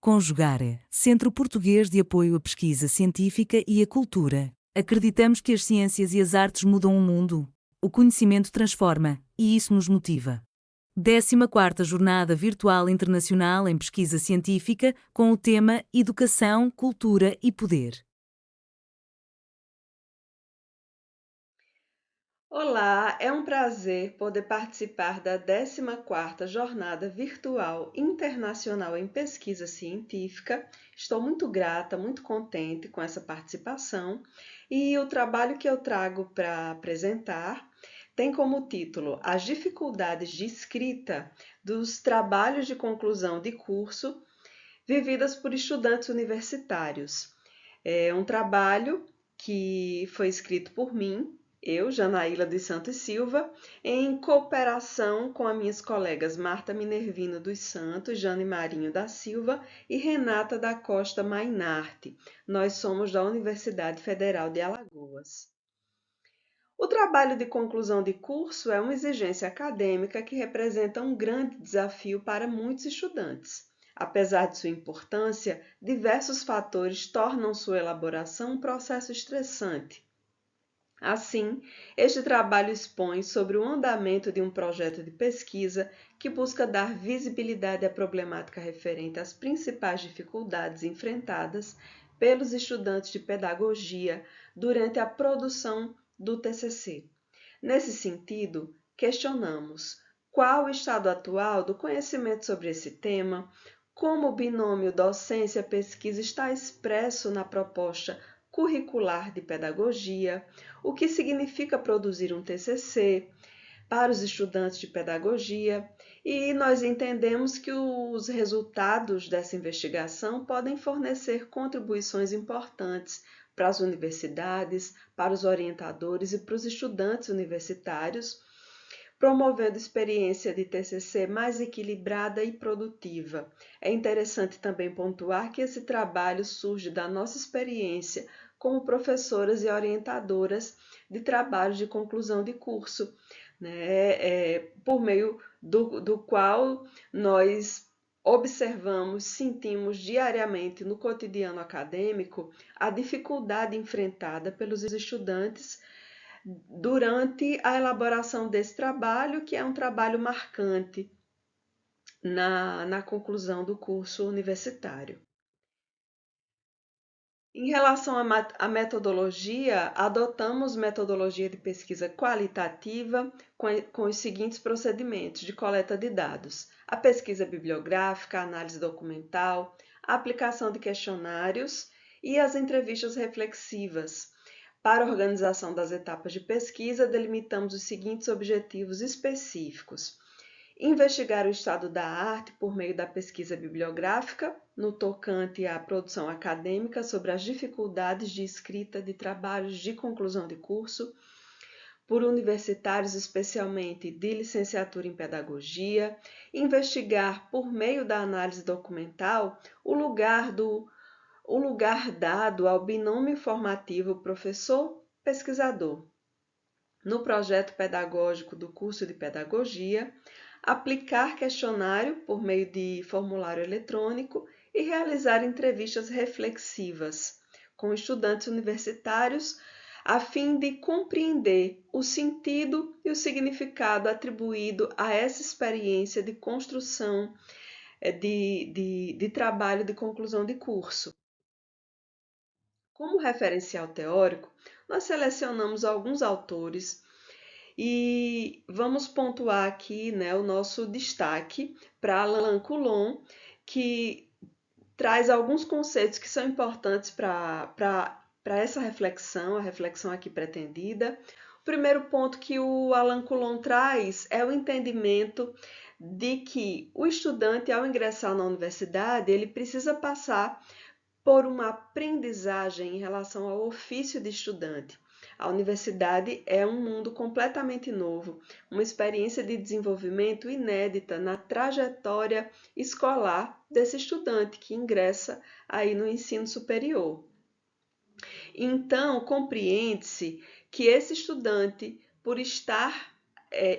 Conjugare, Centro Português de Apoio à Pesquisa Científica e à Cultura. Acreditamos que as ciências e as artes mudam o mundo. O conhecimento transforma, e isso nos motiva. 14ª Jornada Virtual Internacional em Pesquisa Científica, com o tema Educação, Cultura e Poder. Olá, é um prazer poder participar da 14ª Jornada Virtual Internacional em Pesquisa Científica. Estou muito grata, muito contente com essa participação e o trabalho que eu trago para apresentar tem como título As dificuldades de escrita dos trabalhos de conclusão de curso vividas por estudantes universitários. É um trabalho que foi escrito por mim, eu, Janaíla dos Santos Silva, em cooperação com as minhas colegas Marta Minervino dos Santos, Jane Marinho da Silva e Renata da Costa Mainarte. Nós somos da Universidade Federal de Alagoas. O trabalho de conclusão de curso é uma exigência acadêmica que representa um grande desafio para muitos estudantes. Apesar de sua importância, diversos fatores tornam sua elaboração um processo estressante. Assim, este trabalho expõe sobre o andamento de um projeto de pesquisa que busca dar visibilidade à problemática referente às principais dificuldades enfrentadas pelos estudantes de pedagogia durante a produção do TCC. Nesse sentido, questionamos qual o estado atual do conhecimento sobre esse tema, como o binômio docência-pesquisa está expresso na proposta curricular de pedagogia, o que significa produzir um TCC para os estudantes de pedagogia, e nós entendemos que os resultados dessa investigação podem fornecer contribuições importantes para as universidades, para os orientadores e para os estudantes universitários, promovendo experiência de TCC mais equilibrada e produtiva. É interessante também pontuar que esse trabalho surge da nossa experiência como professoras e orientadoras de trabalho de conclusão de curso, né? Por meio do qual nós observamos, sentimos diariamente no cotidiano acadêmico a dificuldade enfrentada pelos estudantes durante a elaboração desse trabalho, que é um trabalho marcante na conclusão do curso universitário. Em relação à metodologia, adotamos metodologia de pesquisa qualitativa com os seguintes procedimentos de coleta de dados: a pesquisa bibliográfica, a análise documental, a aplicação de questionários e as entrevistas reflexivas. Para a organização das etapas de pesquisa, delimitamos os seguintes objetivos específicos: investigar o estado da arte por meio da pesquisa bibliográfica, no tocante à produção acadêmica sobre as dificuldades de escrita de trabalhos de conclusão de curso, por universitários, especialmente de licenciatura em pedagogia, investigar por meio da análise documental o lugar dado ao binômio formativo professor-pesquisador. No projeto pedagógico do curso de pedagogia, aplicar questionário por meio de formulário eletrônico e realizar entrevistas reflexivas com estudantes universitários a fim de compreender o sentido e o significado atribuído a essa experiência de construção de trabalho de conclusão de curso. Como referencial teórico, nós selecionamos alguns autores e vamos pontuar aqui, né, o nosso destaque para Alain Coulon, que traz alguns conceitos que são importantes para essa reflexão, a reflexão aqui pretendida. O primeiro ponto que o Alain Coulon traz é o entendimento de que o estudante, ao ingressar na universidade, ele precisa passar por uma aprendizagem em relação ao ofício de estudante. A universidade é um mundo completamente novo, uma experiência de desenvolvimento inédita na trajetória escolar desse estudante que ingressa aí no ensino superior. Então, compreende-se que esse estudante, por estar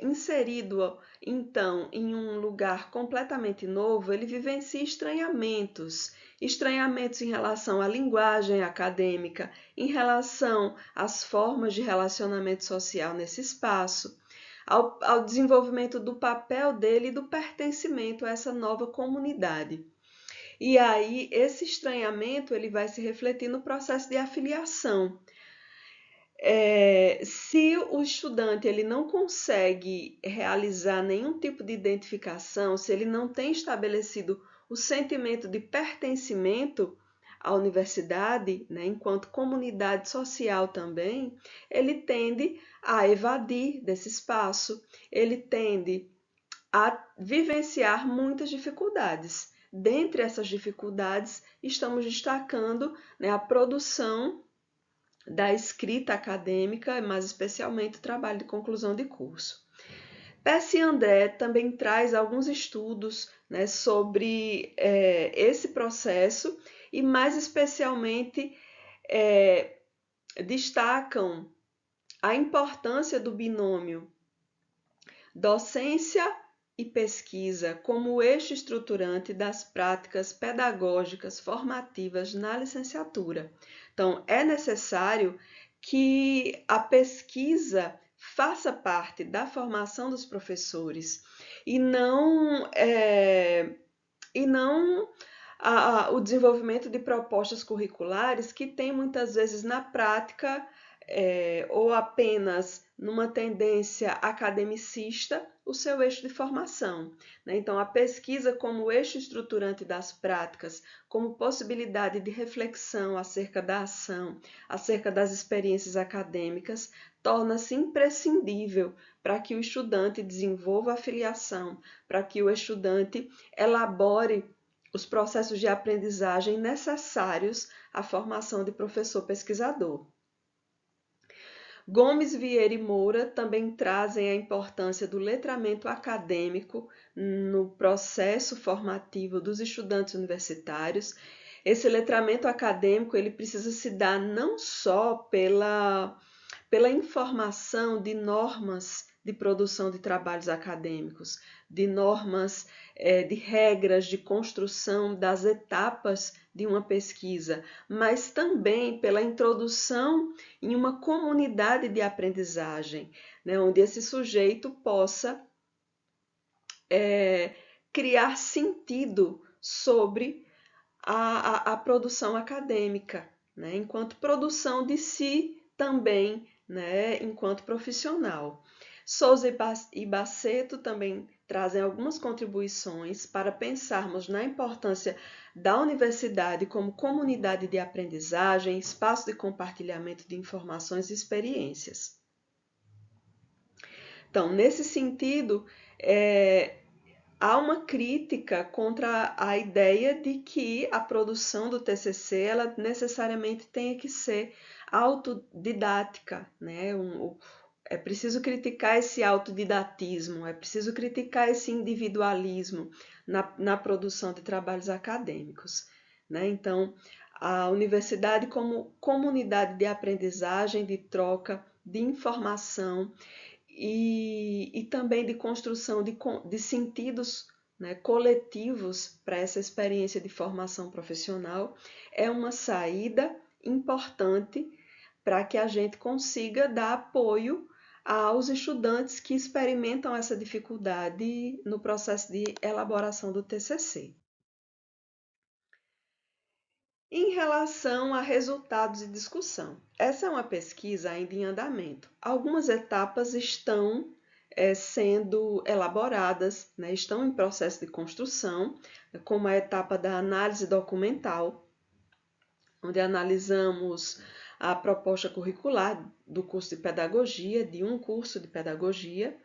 inserido, então, em um lugar completamente novo, ele vivencia estranhamentos. Estranhamentos em relação à linguagem acadêmica, em relação às formas de relacionamento social nesse espaço, ao desenvolvimento do papel dele e do pertencimento a essa nova comunidade. E aí, esse estranhamento ele vai se refletir no processo de afiliação. Se o estudante ele não consegue realizar nenhum tipo de identificação, se ele não tem estabelecido o sentimento de pertencimento à universidade, né, enquanto comunidade social também, ele tende a evadir desse espaço, ele tende a vivenciar muitas dificuldades. Dentre essas dificuldades, estamos destacando, né, a produção da escrita acadêmica, mais especialmente o trabalho de conclusão de curso. Pesce e André também traz alguns estudos, né, sobre esse processo e mais especialmente destacam a importância do binômio docência e pesquisa como eixo estruturante das práticas pedagógicas formativas na licenciatura. Então, é necessário que a pesquisa faça parte da formação dos professores e não o desenvolvimento de propostas curriculares que tem muitas vezes na prática ou apenas numa tendência academicista o seu eixo de formação. Né? Então, a pesquisa como eixo estruturante das práticas, como possibilidade de reflexão acerca da ação, acerca das experiências acadêmicas, torna-se imprescindível para que o estudante desenvolva a filiação, para que o estudante elabore os processos de aprendizagem necessários à formação de professor pesquisador. Gomes, Vieira e Moura também trazem a importância do letramento acadêmico no processo formativo dos estudantes universitários. Esse letramento acadêmico ele precisa se dar não só pela informação de normas de produção de trabalhos acadêmicos, de normas, de regras de construção das etapas de uma pesquisa, mas também pela introdução em uma comunidade de aprendizagem, né, onde esse sujeito possa criar sentido sobre a produção acadêmica, né, enquanto produção de si também, né, enquanto profissional. Souza e Baceto também trazem algumas contribuições para pensarmos na importância da universidade como comunidade de aprendizagem, espaço de compartilhamento de informações e experiências. Então, nesse sentido, há uma crítica contra a ideia de que a produção do TCC ela necessariamente tenha que ser autodidática, né? É preciso criticar esse autodidatismo, é preciso criticar esse individualismo na produção de trabalhos acadêmicos, né? Então, a universidade como comunidade de aprendizagem, de troca, de informação e também de construção de sentidos, né, coletivos para essa experiência de formação profissional, é uma saída importante para que a gente consiga dar apoio aos estudantes que experimentam essa dificuldade no processo de elaboração do TCC. Em relação a resultados de discussão, essa é uma pesquisa ainda em andamento. Algumas etapas estão sendo elaboradas, né, estão em processo de construção, como a etapa da análise documental, onde analisamos a proposta curricular do curso de pedagogia, de um curso de pedagogia,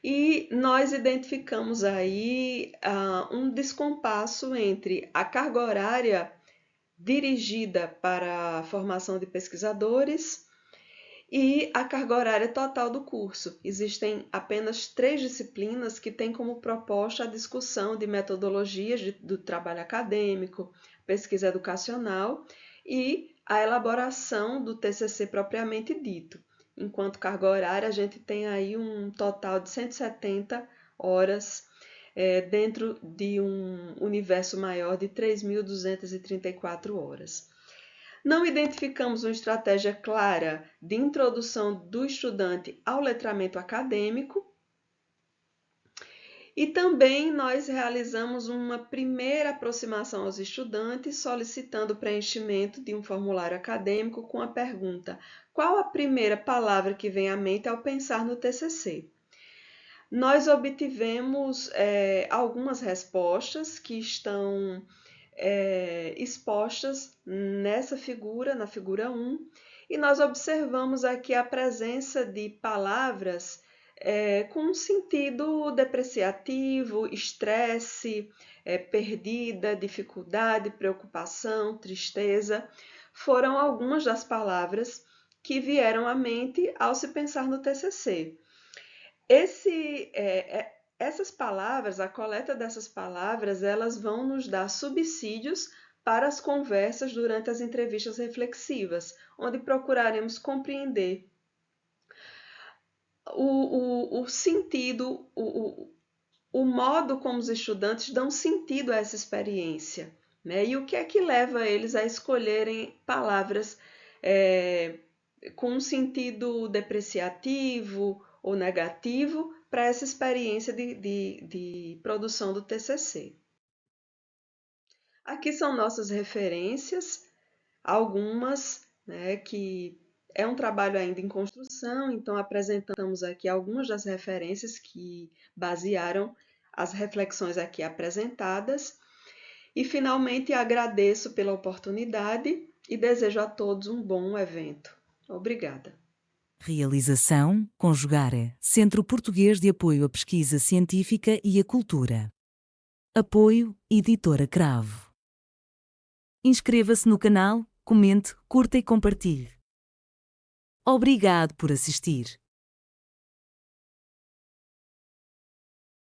e nós identificamos aí um descompasso entre a carga horária dirigida para a formação de pesquisadores e a carga horária total do curso. Existem apenas 3 disciplinas que têm como proposta a discussão de metodologias do trabalho acadêmico, pesquisa educacional e a elaboração do TCC propriamente dito. enquanto carga horária, a gente tem aí um total de 170 horas dentro de um universo maior de 3.234 horas. Não identificamos uma estratégia clara de introdução do estudante ao letramento acadêmico. E também nós realizamos uma primeira aproximação aos estudantes, solicitando o preenchimento de um formulário acadêmico com a pergunta: qual a primeira palavra que vem à mente ao pensar no TCC? Nós obtivemos algumas respostas que estão expostas nessa figura, na figura 1, e nós observamos aqui a presença de palavras com sentido depreciativo, estresse, perdida, dificuldade, preocupação, tristeza. Foram algumas das palavras que vieram à mente ao se pensar no TCC. Essas palavras, a coleta dessas palavras, elas vão nos dar subsídios para as conversas durante as entrevistas reflexivas, onde procuraremos compreender o sentido, o modo como os estudantes dão sentido a essa experiência, né? E o que é que leva eles a escolherem palavras com um sentido depreciativo ou negativo para essa experiência de produção do TCC. Aqui são nossas referências, algumas, né, que é um trabalho ainda em construção, então apresentamos aqui algumas das referências que basearam as reflexões aqui apresentadas. E finalmente agradeço pela oportunidade e desejo a todos um bom evento. Obrigada. Realização: Conjugare, Centro Português de Apoio à Pesquisa Científica e à Cultura. Apoio: Editora Cravo. Inscreva-se no canal, comente, curta e compartilhe. Obrigado por assistir.